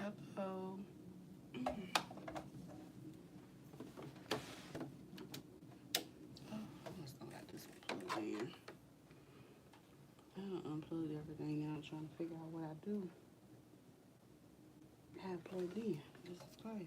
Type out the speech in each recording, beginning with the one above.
Hello. Oh, I must have got this plugged in. I unplugged everything now, trying to figure out what I do. I have plugged in. Jesus Christ.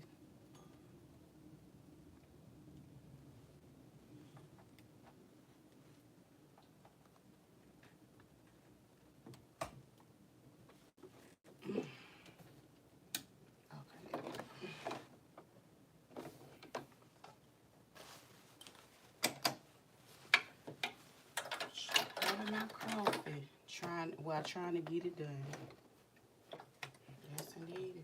Having my coffee. Trying to get it done. Yes, indeed.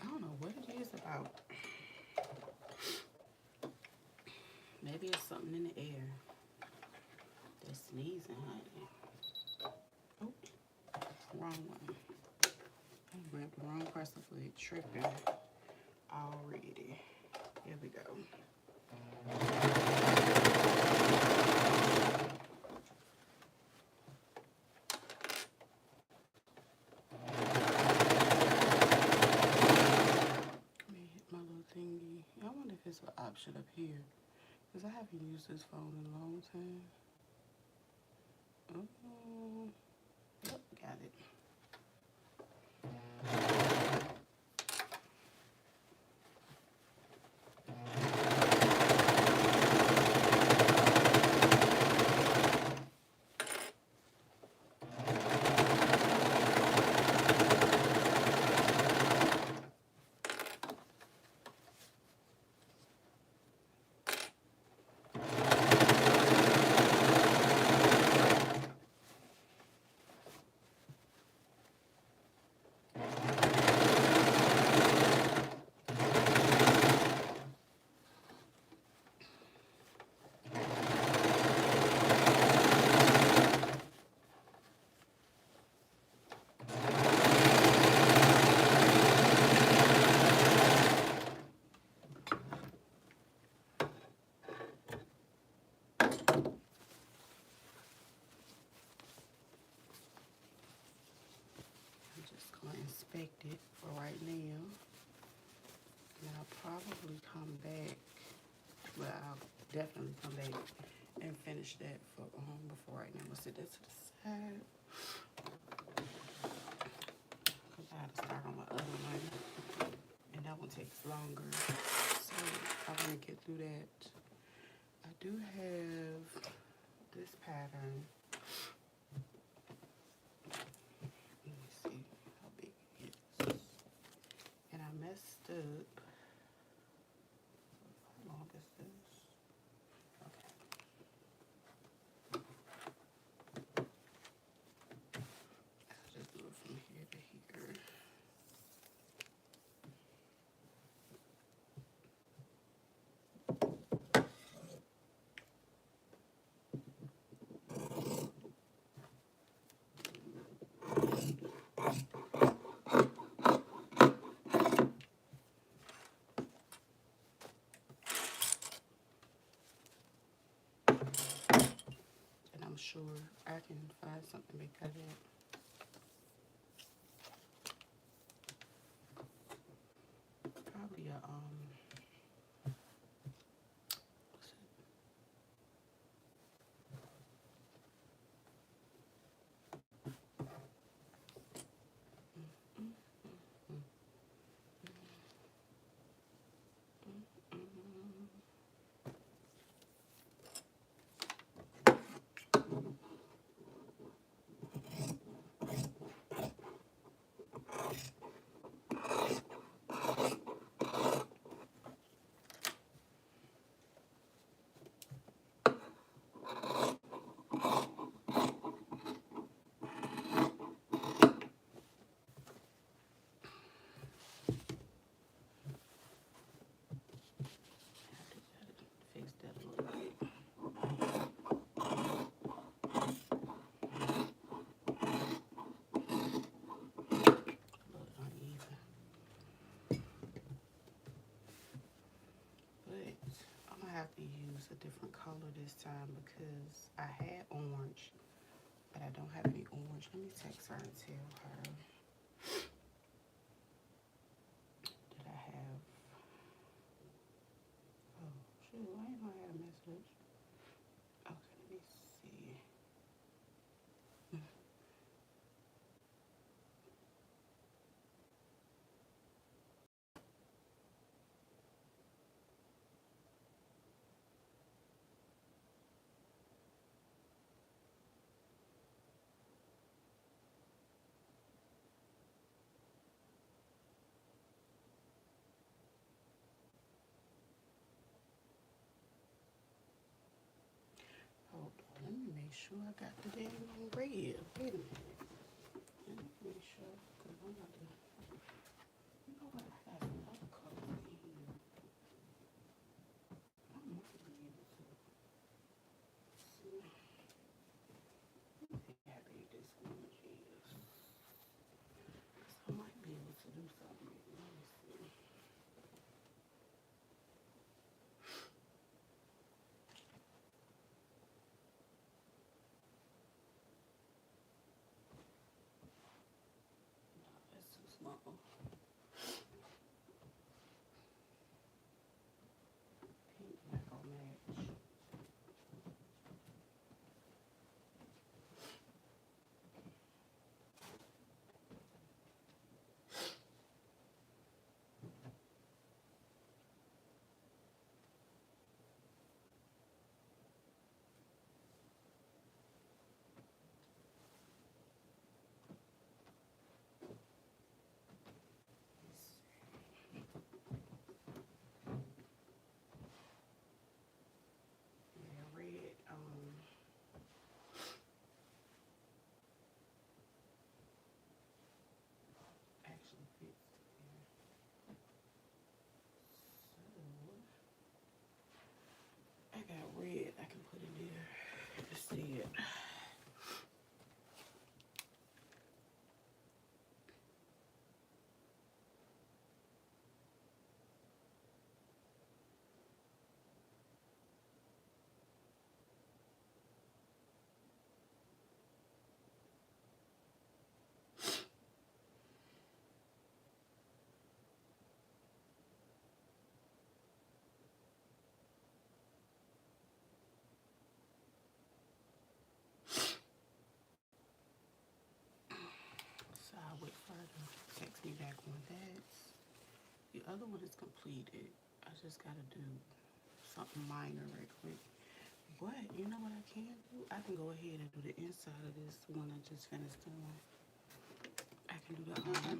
I don't know what it is about. Maybe it's something in the air. They're sneezing, honey. Oh, wrong one. I grabbed the wrong person for it. Tripping already. Here we go. Let me hit my little thingy. I wonder if it's an option up here. Because I haven't used this phone in a long time. Oh, yep, got it. Inspect it for right now, and I'll probably come back. Well, I'll definitely come back and finish that for before right now. I'm gonna sit that to the side because I have to start on my other one, and that one takes longer. So I want to get through that. I do have this pattern. Messed up. How long is this? sure. I can find something to make out of that. Probably a what's it? Fix that a little bit. A little uneven. But I'm gonna have to use a different color this time because I had orange, but I don't have any orange. Let me text her and tell her that I have. Oh, shoot, I ain't gonna have a message. Okay, let me see. Hold on, let me make sure I got the damn red. Wait a minute. Let me make sure, because I'm about to, you know what, I got another color in here. I might be able to see. Let me see how big this orange is. I might be able to do something. Let me see. No, that's too small. Pink not gonna match. Yeah, red, actually fits there. So, I got red I can put in there. Let's see it. So I'll wait for her to text me back on that. The other one is completed. I just gotta do something minor right quick. But you know what I can do? I can go ahead and do the inside of this one I just finished doing. I can do the oh,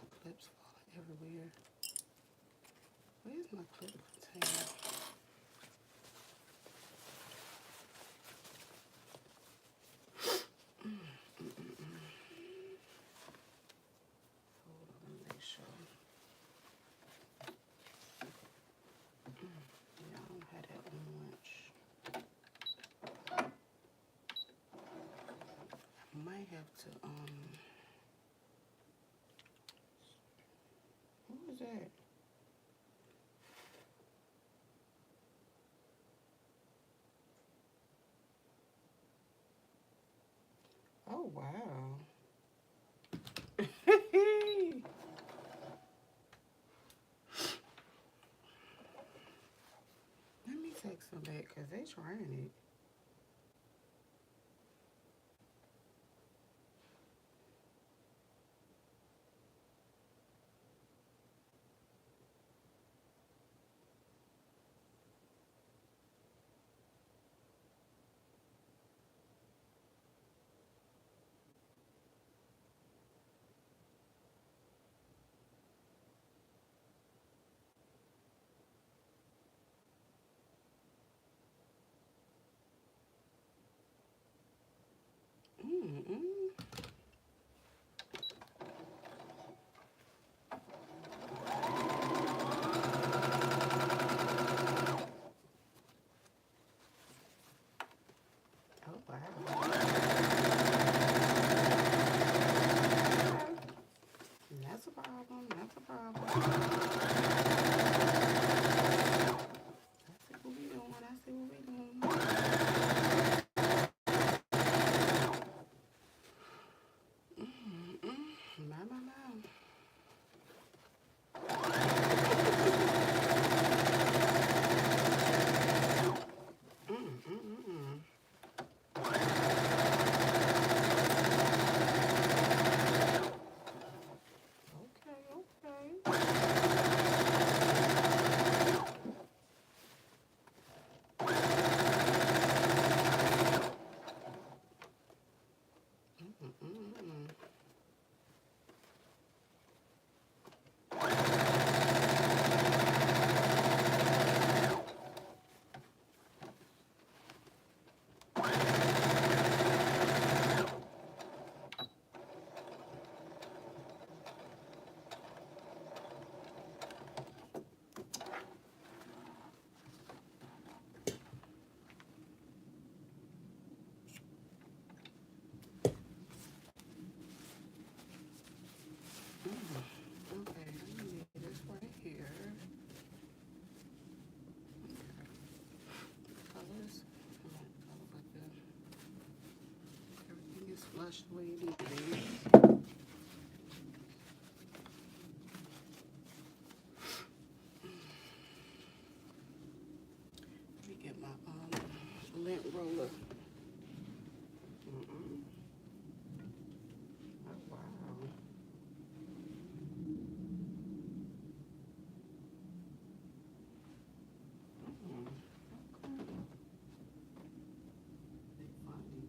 my clips falling everywhere. Where's my clip container? Hold on, let me make sure. Yeah, I don't have that orange. I might have to who is that? it because they trying it. Mm-mm. Oh, wow. That's a problem. That's a problem. I see what we doing. I see what we doing. My, my, my. Mm-mm-mm-mm. Okay, okay. Mm-mm-mm-mm. Okay, let me get this right here. Colors. Color, but everything is flush the way it needs to be. Let me get my lint roller. Mm-mm. Oh, wow. Mm. Okay. They funny.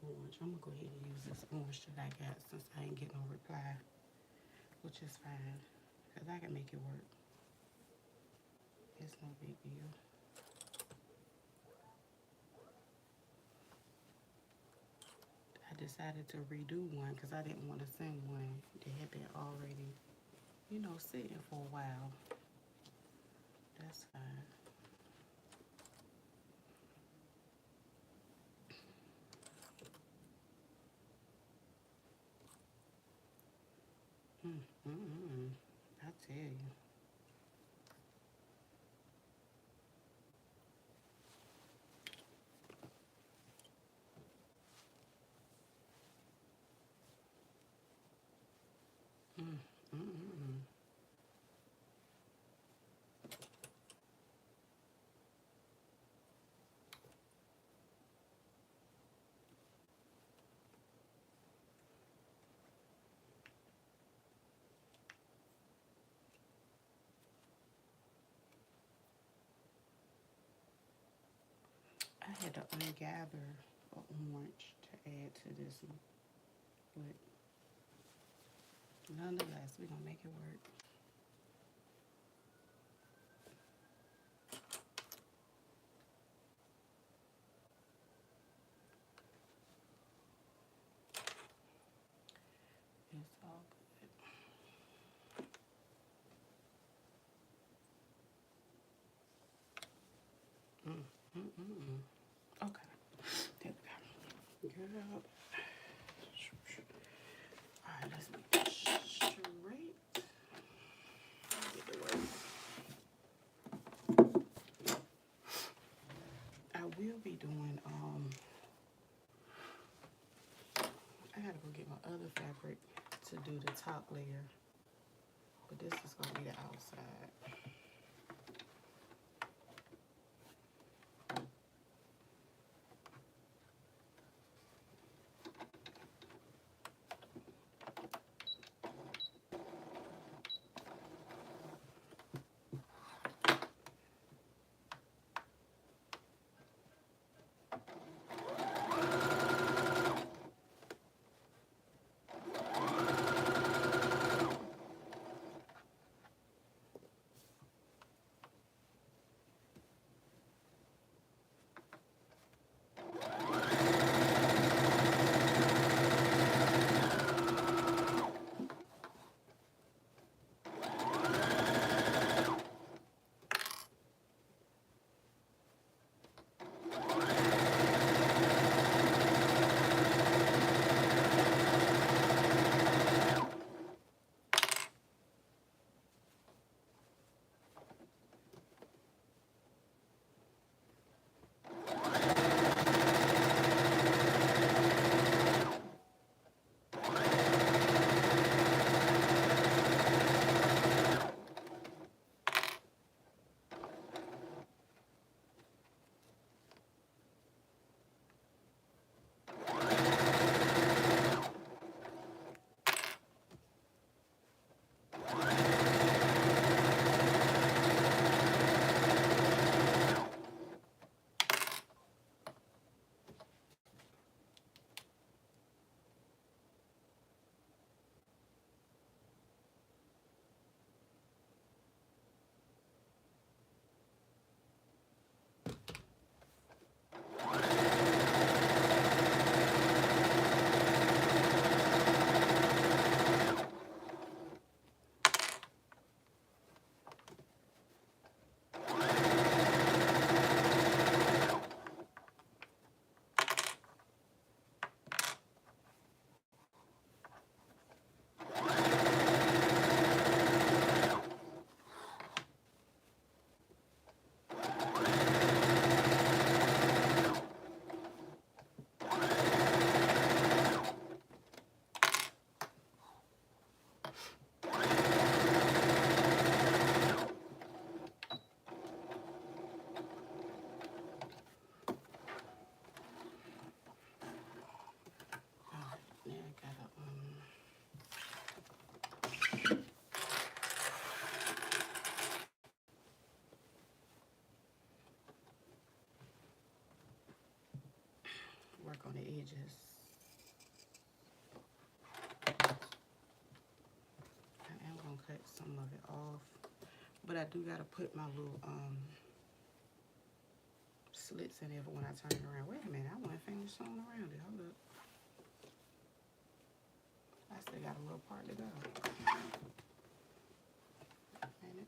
orange. I'm gonna go ahead and use this orange that I got since I ain't get no reply, which is fine, because I can make it work. It's no big deal. I decided to redo one because I didn't want to send one that had been already, you know, sitting for a while. That's fine. I tell you. I had to ungather an orange to add to this one, but nonetheless, we're gonna make it work. It's all good. Okay, there we go. Girl. All right, let's make this straight. Get to work. I will be doing, I gotta go get my other fabric to do the top layer, but this is gonna be the outside. Work on the edges. some of it off. But I do gotta put my little slits in there for when I turn it around. Wait a minute, I want to finish sewing around it. Hold up. I still got a little part to go. Ain't it?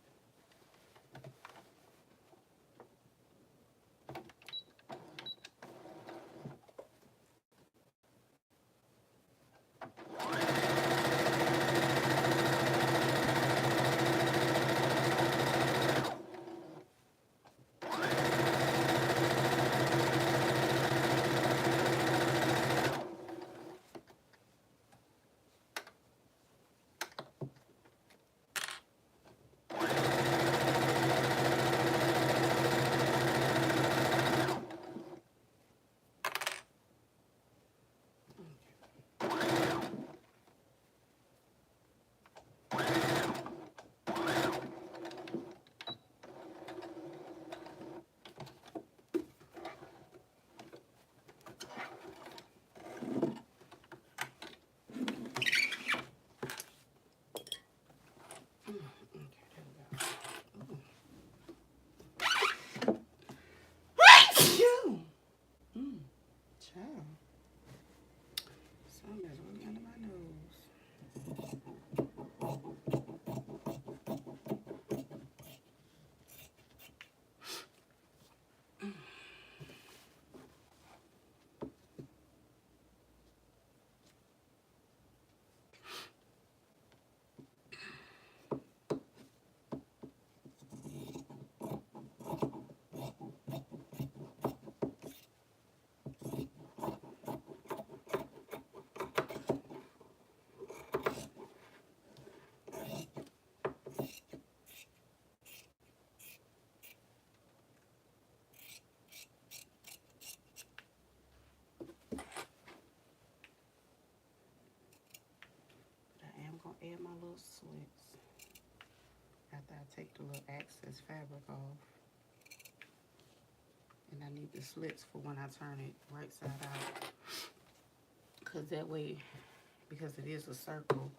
Child. Something is really under my nose. Add my little slits after I take the little excess fabric off. And I need the slits for when I turn it right side out. Because that way, because it is a circle,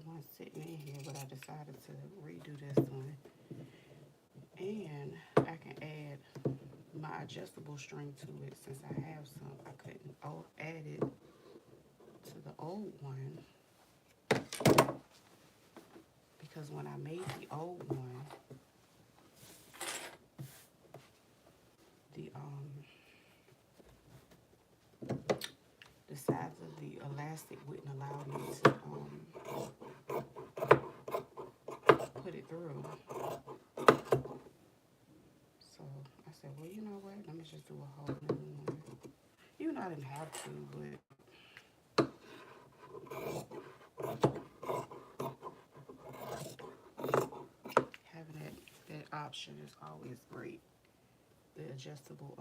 one sitting in here, but I decided to redo this one. And I can add my adjustable string to it since I have some. I couldn't add it to the old one because when I made the old one, the size of the elastic wouldn't allow me to put it through. So I said, well, you know what? Let me just do a whole new one. Even though I didn't have to, but having that option is always great. The adjustable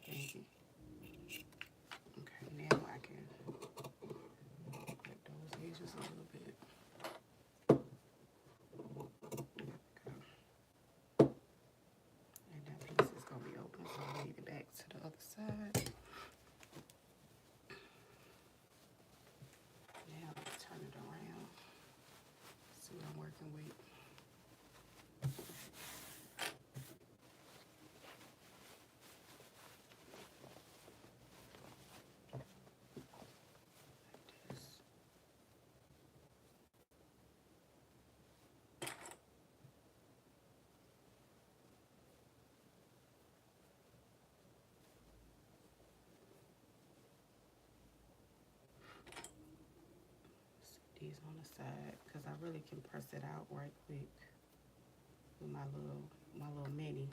thingy. Okay, now I can cut those edges a little bit. And that piece is gonna be open, so I'll leave it back to the other side. Now let's turn it around. See what I'm working with. these on the side because I really can press it out right quick with my little mini.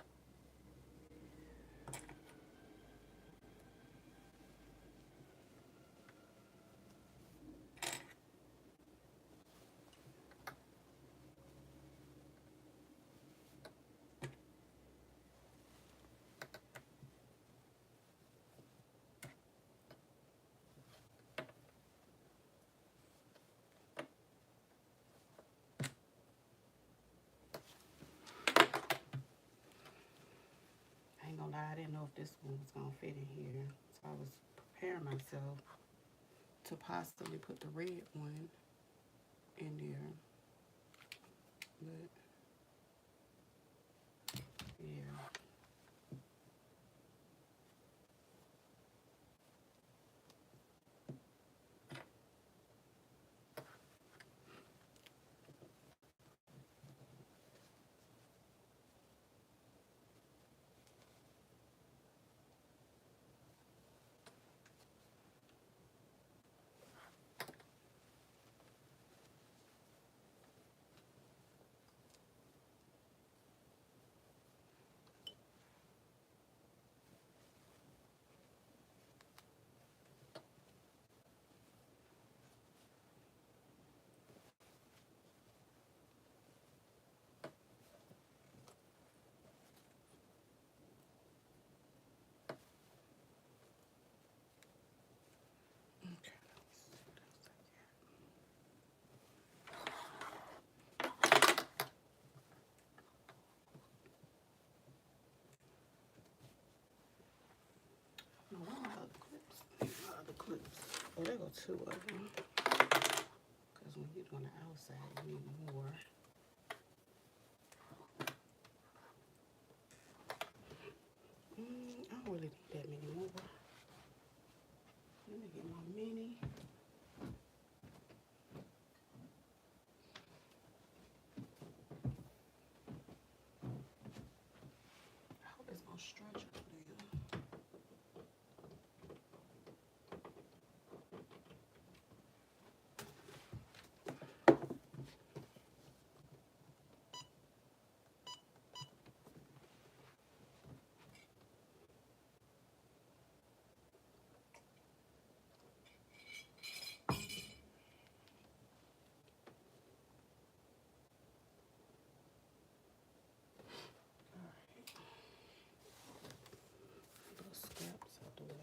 I ain't gonna lie, I didn't know if this one was gonna fit in here, so I was preparing myself to possibly put the red one in there, but yeah. No, where are my other clips? My other clips. Oh, there go two of them. Because when you're doing the outside, you need more. I don't really need that many more. Let me get my mini. I hope it's gonna stretch over there. Little scraps out the way.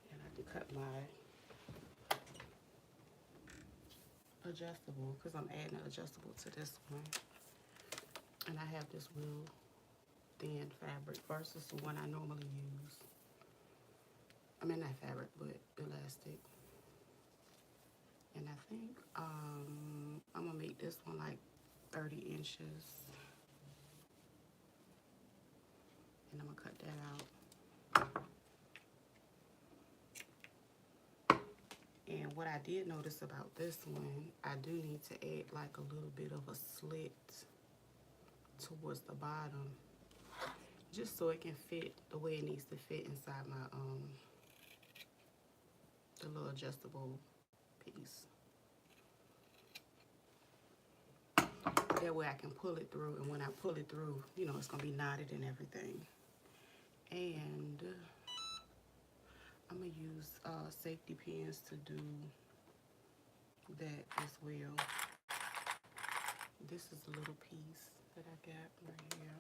And I can cut my adjustable because I'm adding an adjustable to this one. And I have this real thin fabric versus the one I normally use. I mean, not fabric, but elastic. And I think I'm gonna make this one like 30 inches. And I'm gonna cut that out. And what I did notice about this one, I do need to add like a little bit of a slit towards the bottom, just so it can fit the way it needs to fit inside my the little adjustable piece. That way I can pull it through, and when I pull it through, you know, it's gonna be knotted and everything. And I'm gonna use safety pins to do that as well. This is a little piece that I got right here.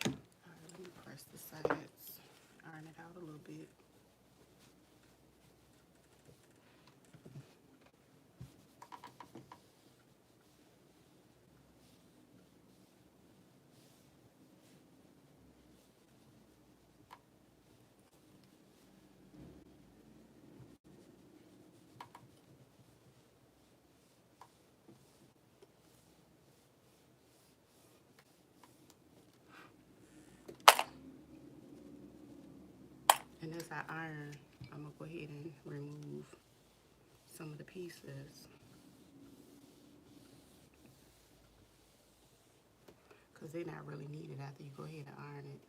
All right, let me press the sides, iron it out a little bit. I iron, I'm gonna go ahead and remove some of the pieces because they're not really needed after you go ahead and iron it.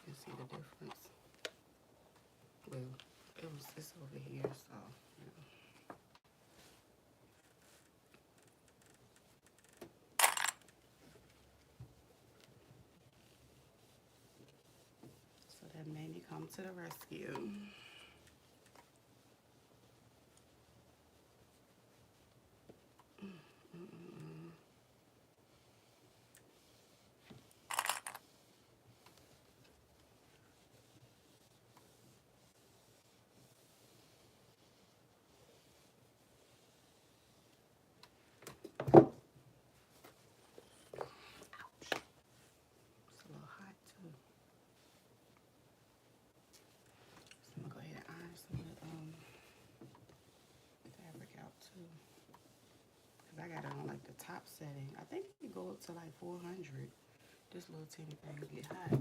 You see the difference. Well, it's over here, so you know. So that made me come to the rescue. It's a little hot too. So I'm gonna go ahead and iron some of the fabric out too. Cause I got it on like the top setting. I think you go up to like 400. This little teeny thing get hot.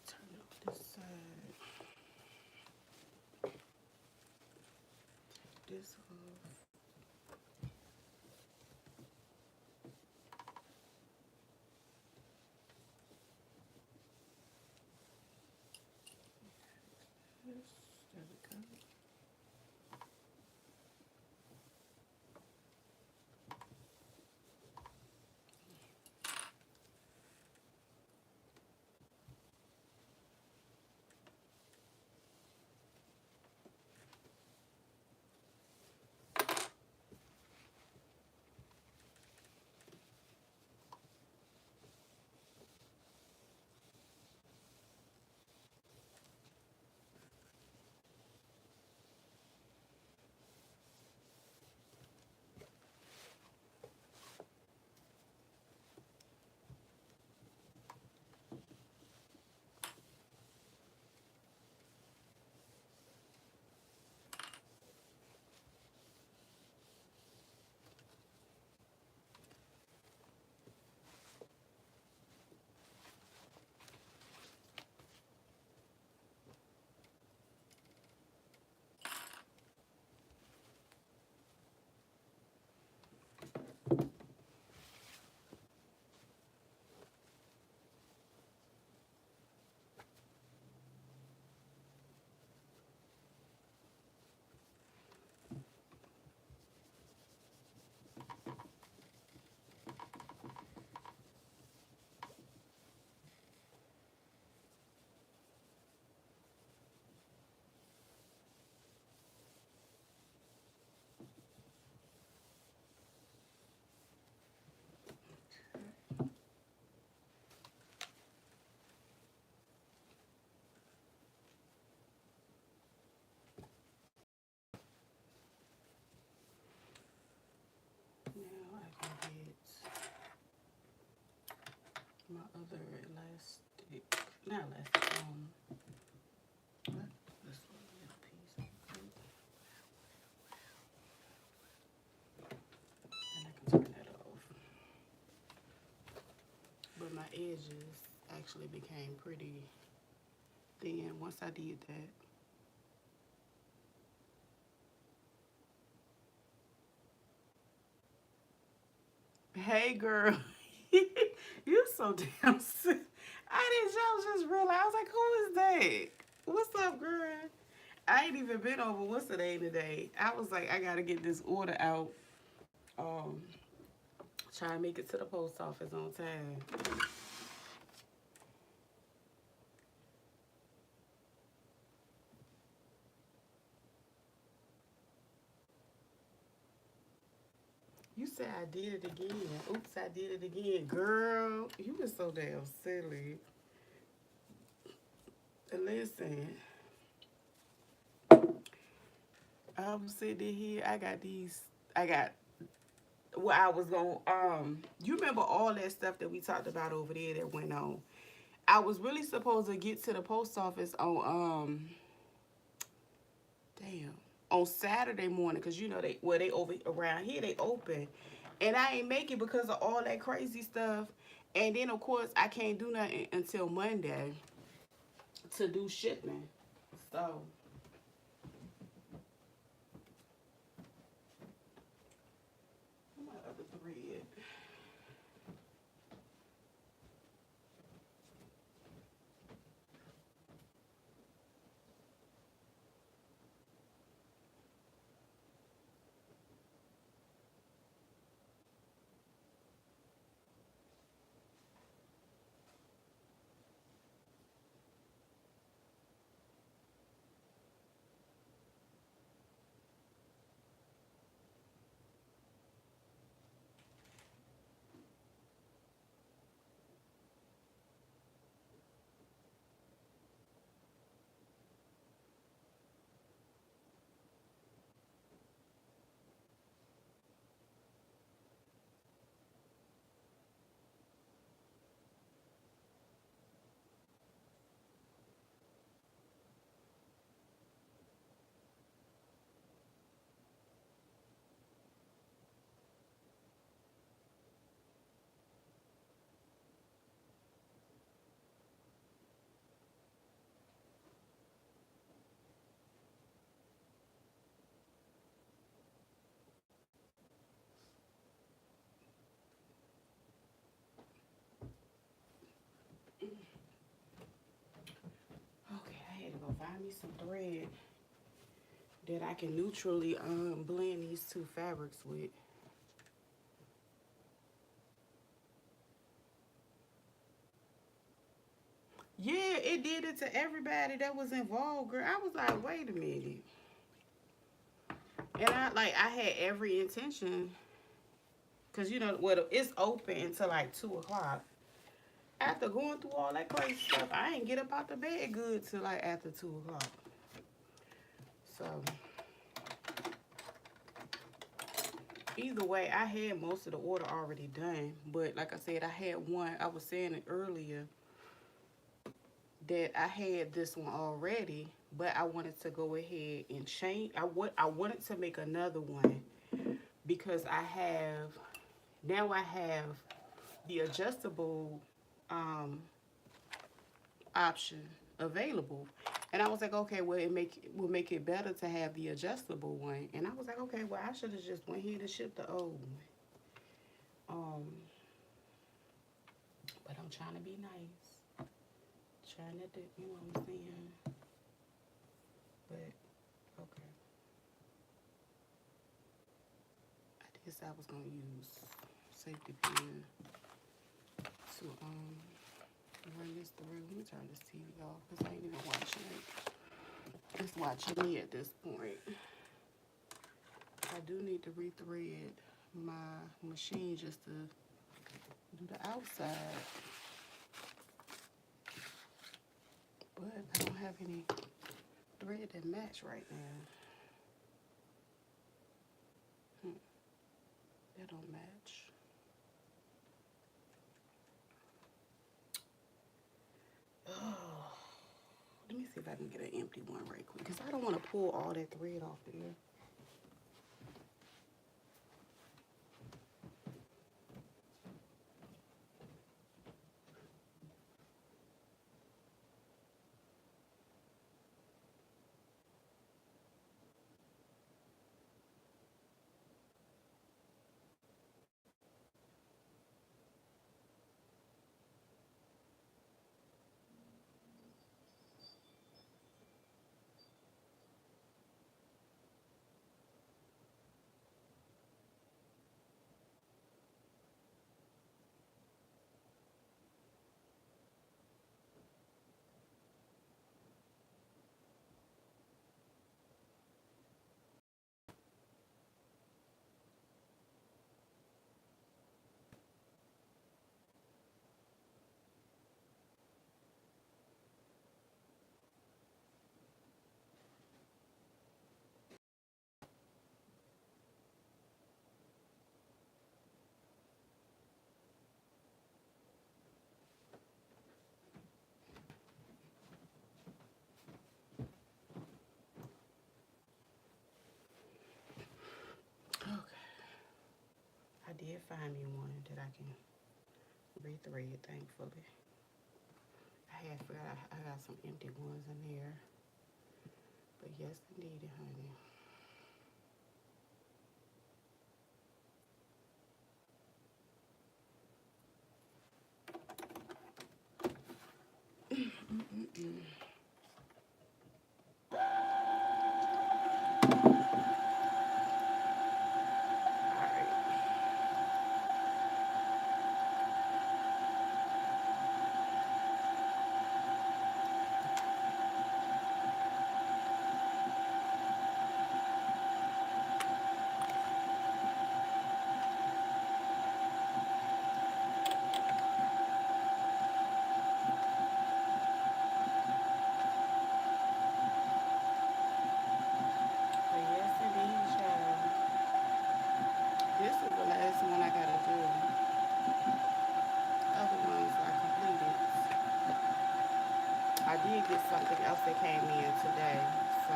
Turn it on this side. This off. This. There we go. Now I can get my other elastic, not elastic, this little piece. And I can turn that off. But my edges actually became pretty thin once I did that. Hey girl, you so damn sick. I just realized. I was like, who is that? What's up, girl? I ain't even been over what's the day today. I was like, I gotta get this order out. Um, try and make it to the post office on time. You said I did it again. Oops, I did it again. Girl, you were so damn silly. Listen, I'm sitting here. I got these. I got what I was going. You remember all that stuff that we talked about over there that went on? I was really supposed to get to the post office on damn, on Saturday morning, cause you know they over around here they open, and I ain't make it because of all that crazy stuff. And then of course I can't do nothing until Monday to do shipping. So my other thread. Okay, I had to go find me some thread that I can neutrally blend these two fabrics with. Yeah, it did it to everybody that was involved, girl. I was like, wait a minute. And I had every intention, cause you know what, it's open until like 2 o'clock. After going through all that crazy stuff, I ain't get up out the bed good till like after 2 o'clock. So either way, I had most of the order already done. But like I said, I had one. I was saying it earlier that I had this one already, but I wanted to go ahead and change. I wanted to make another one because I have the adjustable option available. And I was like, okay, well, will make it better to have the adjustable one. And I was like, okay, well, I should have just went here and shipped the old one. But I'm trying to be nice, trying to do, you know what I'm saying? But okay, I did say I was gonna use safety pin to run this through. Let me turn this TV off because I ain't even watching it. It's watching me at this point. I do need to rethread my machine just to do the outside. But I don't have any thread that match right now. That don't match. Oh, let me see if I can get an empty one right quick because I don't want to pull all that thread off there. did find me one that I can rethread, thankfully. I had forgot I got some empty ones in there. But yes, indeed, honey. But yes, indeed, child. This is the last one I gotta do. Other ones I completed. I did get something else that came in today, so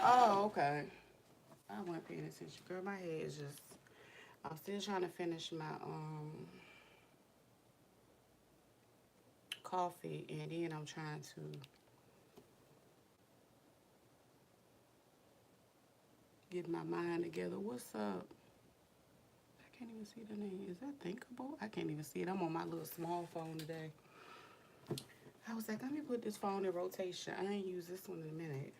oh, okay. I wasn't paying attention. Girl, my head is just I'm still trying to finish my coffee, and then I'm trying to get my mind together. What's up? I can't even see the name. Is that Thinkable? I can't even see it. I'm on my little small phone today. I was like, let me put this phone in rotation. I ain't used this one in a minute.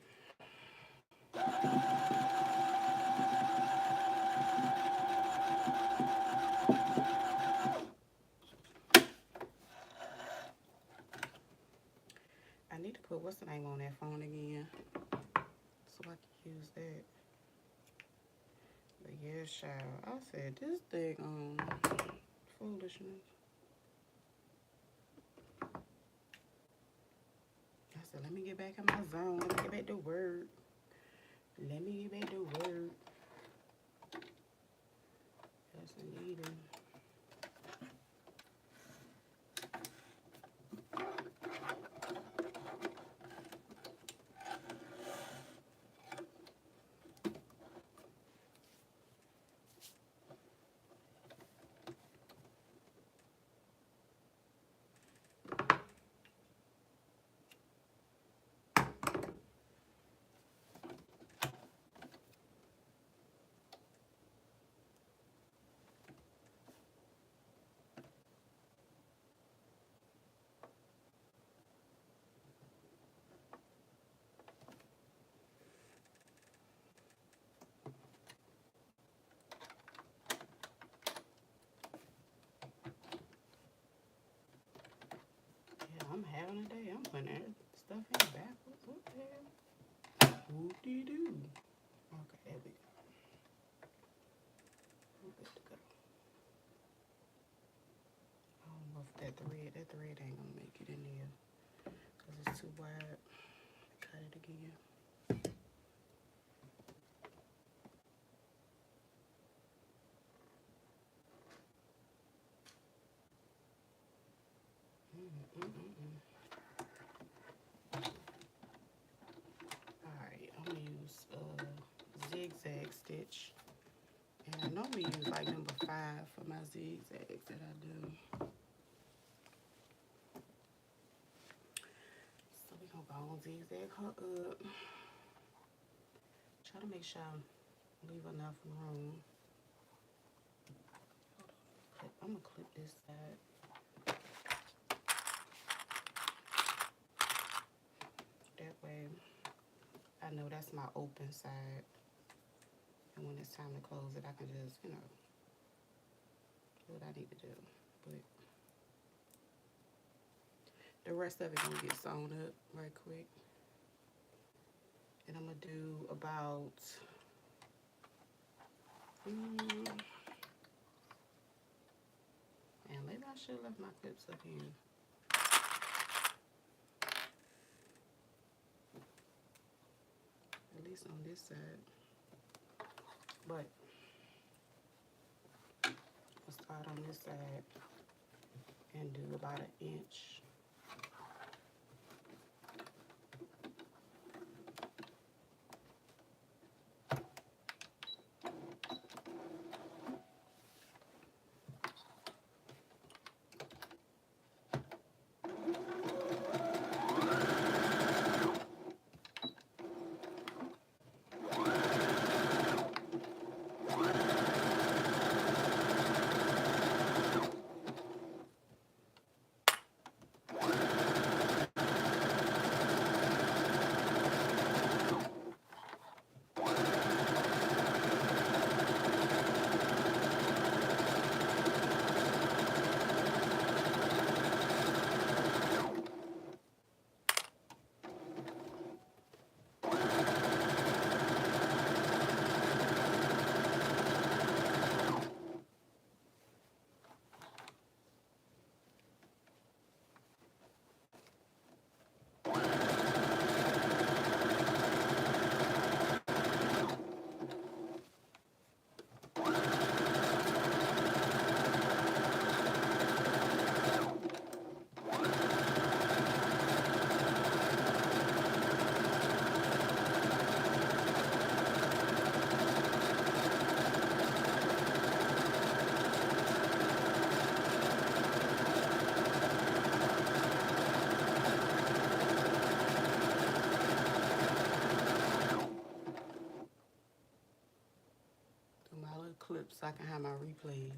I need to put what's the name on that phone again so I can use that. But yeah, child, I said this thing foolishness. I said, let me get back in my zone. Let me get back to work. Let me get back to work. Yes, indeed. Yeah, I'm having a day. I'm putting that stuff in backwards. What the hell? Whoop-de-doo. Okay, there we go. I'm good to go. I don't know if that thread ain't gonna make it in there because it's too wide. Cut it again. Alright, I'm gonna use zigzag stitch. And I normally use like number 5 for my zigzags that I do. So we're gonna go on zigzag her up. Try to make sure I leave enough room. I'm gonna clip this side. That way I know that's my open side. And when it's time to close it, I can just, do what I need to do. But the rest of it gonna get sewn up right quick. And I'm gonna do about and maybe I should have left my clips up here. At least on this side. But part on this side and do about 1 inch. Clips so I can have my replays.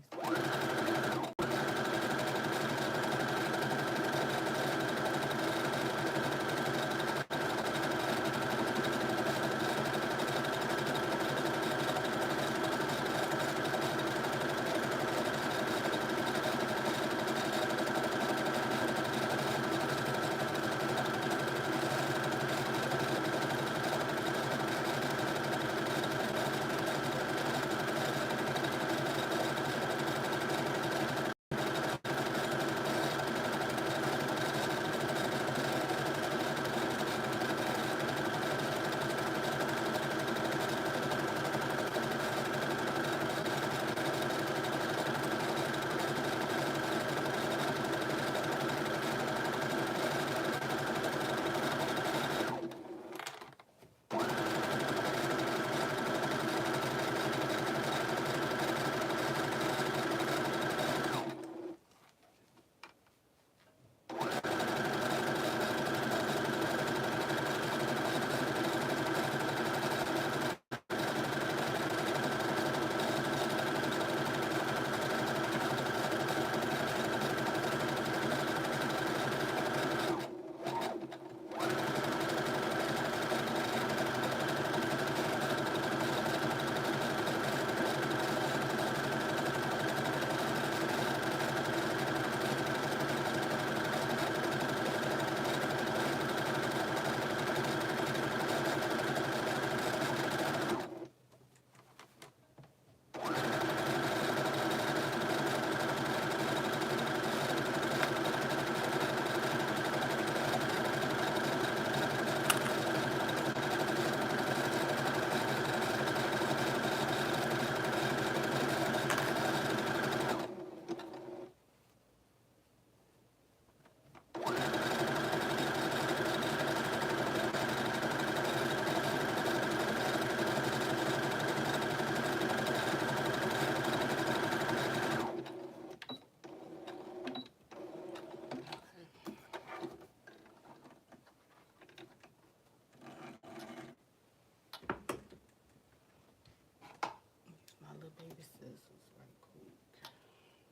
Baby scissors right quick.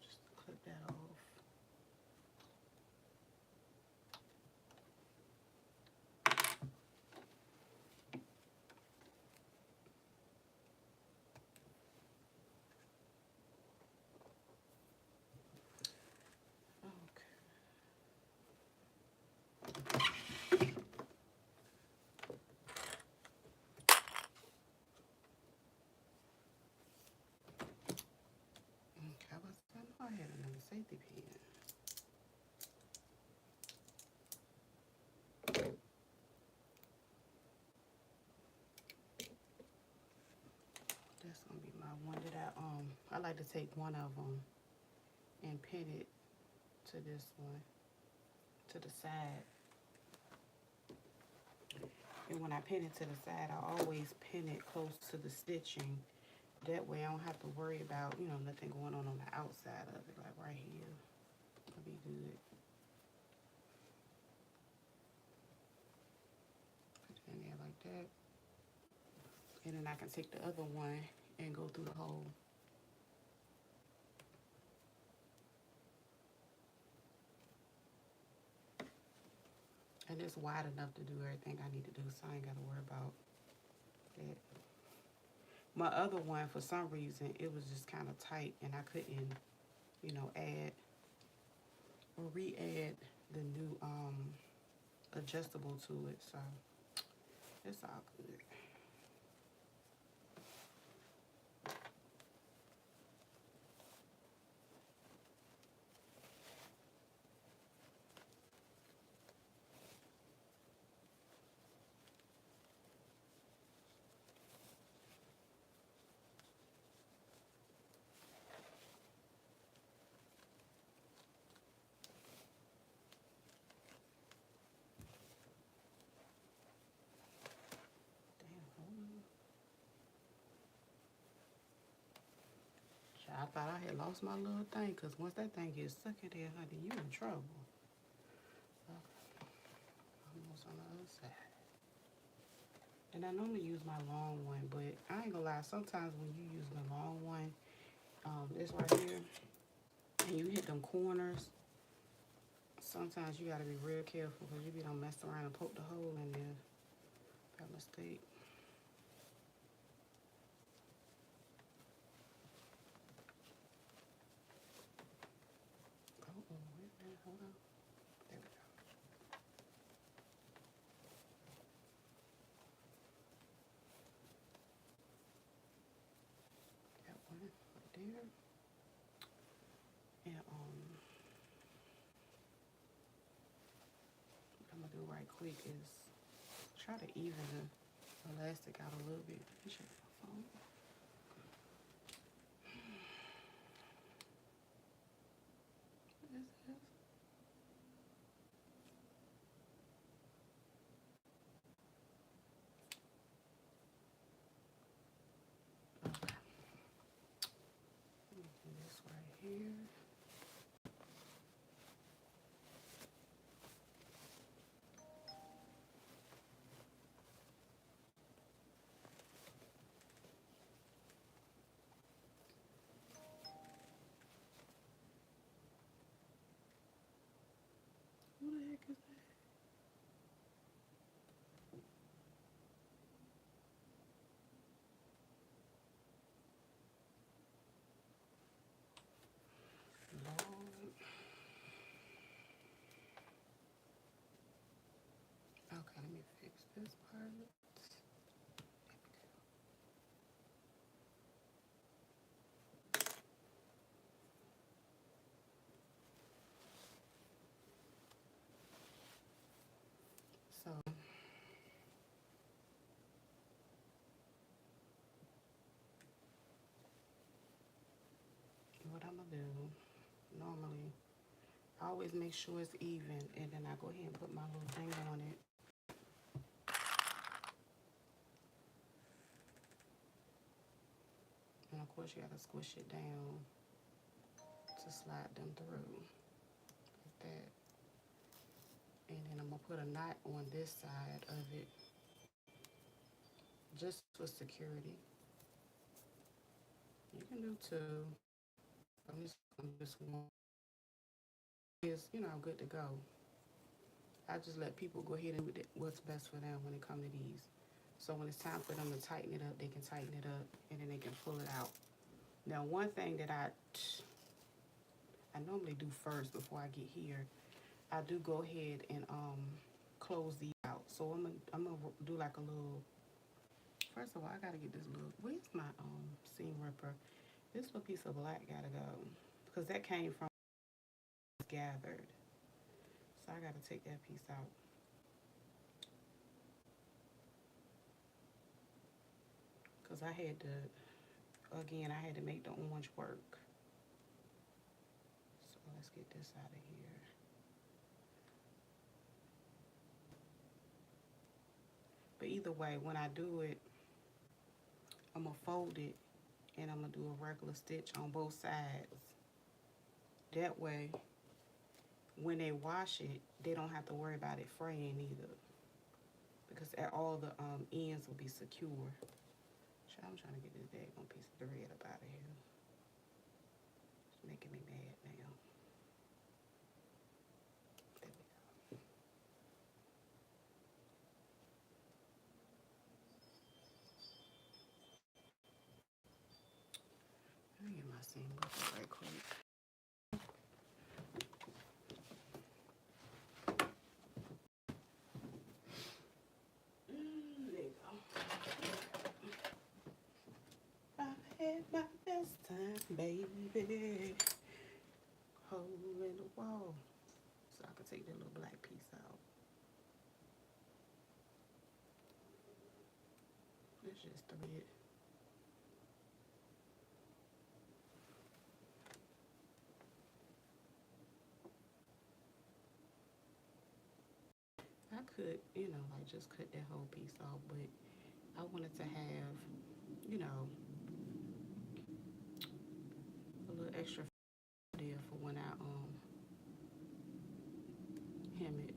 Just clip that off. Okay, I had another safety pin. That's gonna be my one that I like to take one of them and pin it to this one, to the side. And when I pin it to the side, I always pin it close to the stitching. That way I don't have to worry about, you know, nothing going on the outside of it, like right here. It'll be good. Put it in there like that. And then I can take the other one and go through the hole. And it's wide enough to do everything I need to do, so I ain't got to worry about that. My other one, for some reason, it was just kind of tight, and I couldn't, you know, add or re-add the new adjustable to it, so it's all good. I thought I had lost my little thing, because once that thing gets stuck in there, honey, you in trouble. Okay. Almost on the other side. And I normally use my long one, but I ain't gonna lie, sometimes when you use the long one, this right here, and you hit them corners, sometimes you gotta be real careful, because you be done mess around and poke the hole in there by mistake. Hold on. There we go. That one right there. And what I'm gonna do right quick is try to even the elastic out a little bit. Let me check my phone. What is this? Okay. Let me do this right here. Who the heck is that? Lord. Okay, let me fix this part. So what I'm gonna do, normally, I always make sure it's even, and then I go ahead and put my little thing on it. And of course you gotta squish it down to slide them through, like that. And then I'm gonna put a knot on this side of it, just for security. You can do two. I'm just gonna do this one. It's, you know, good to go. I just let people go ahead and do what's best for them when it comes to these. So when it's time for them to tighten it up, they can tighten it up, and then they can pull it out. Now, one thing that I normally do first before I get here, I do go ahead and close these out. So I'm gonna do like a little. First of all, I gotta get this little. Where's my seam ripper? This little piece of black gotta go, because that came from gathered. So I gotta take that piece out. Because I had to, again, I had to make the orange work. let's get this out of here. But either way, when I do it, I'm going to fold it and I'm going to do a regular stitch on both sides. That way, when they wash it, they don't have to worry about it fraying either. Because all the ends will be secure. I'm trying to get this daggone piece of thread up out of here. It's making me mad now. There we go. Let me get my seam up right quick. There you go. I had my best time, baby. Hole in the wall. So I can take that little black piece out. It's just thread. I could, you know, like just cut that whole piece off, but I wanted to have, you know, a little extra there for when I hem it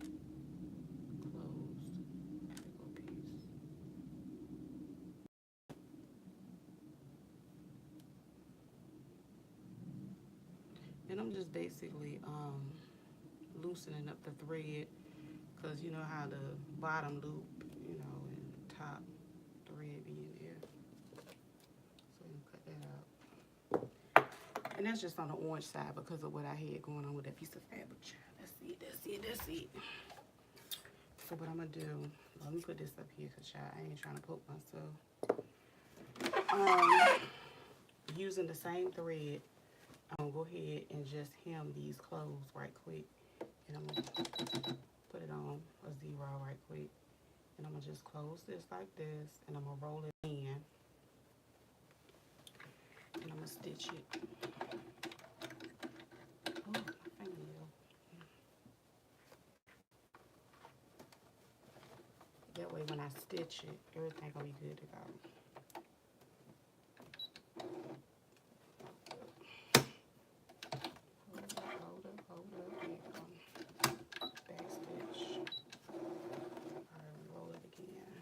closed. There we go, piece. And I'm just basically loosening up the thread, because you know how the bottom loop, you know, and the top thread be in there. So I'm gonna cut that out. And that's just on the orange side because of what I had going on with that piece of fabric. That's it, that's it, that's it. So what I'm gonna do, let me put this up here because I ain't trying to poke myself. Using the same thread, I'm gonna go ahead and just hem these clothes right quick. And I'm gonna put it on a 0 right quick. And I'm gonna just close this like this, and I'm gonna roll it in. And I'm gonna stitch it. Oh, my fingernail. That way when I stitch it, everything gonna be good to go. Hold up, there you go. Back stitch. Alright, roll it again.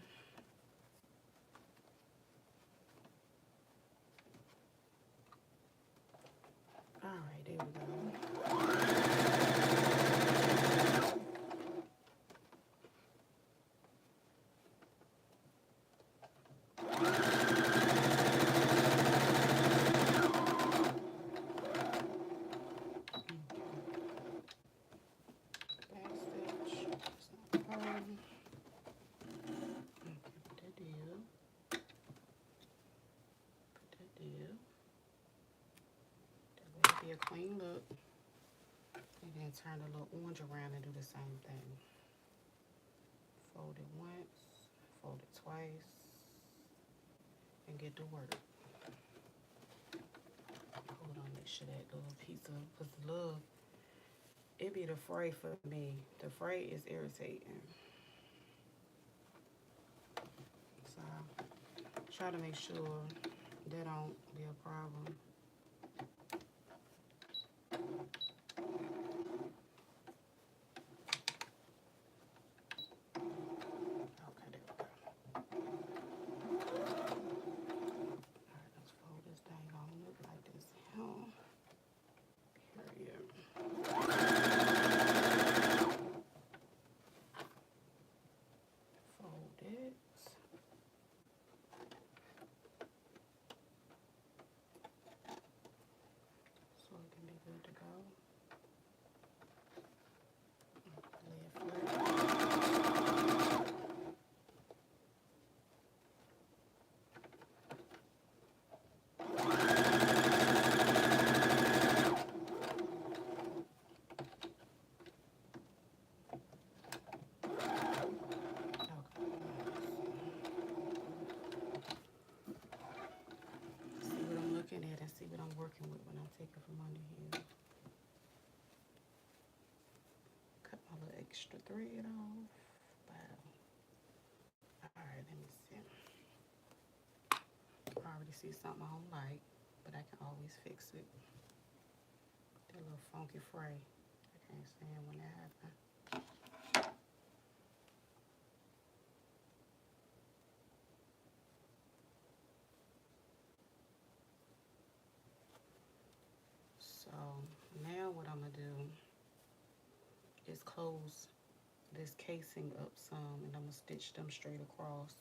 Alright, there we go. A clean look, and then turn the little orange around and do the same thing. Fold it once, fold it twice, and get to work. Hold on, make sure that little piece of, because look, it be the fray for me. The fray is irritating. So try to make sure that don't be a problem. extra thread off. Wow. Alright, let me see. I already see something I don't like, but I can always fix it. That little funky fray. I can't stand when that happens. So now what I'm gonna do is close this casing up some, and I'm gonna stitch them straight across.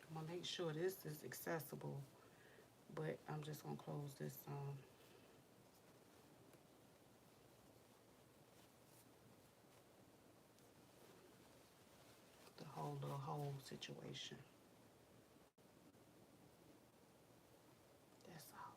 I'm gonna make sure this is accessible, but I'm just gonna close this the whole little hole situation. That's all.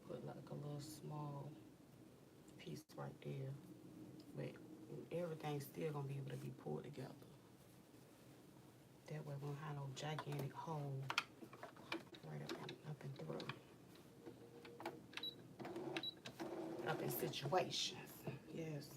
Put like a little small piece right there, but everything's still gonna be able to be pulled together. That way we won't have no gigantic hole right up and through. Up in situations, yes.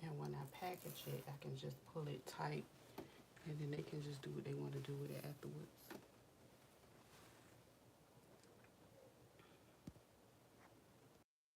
And when I package it, I can just pull it tight, and then they can just do what they want to do with it afterwards.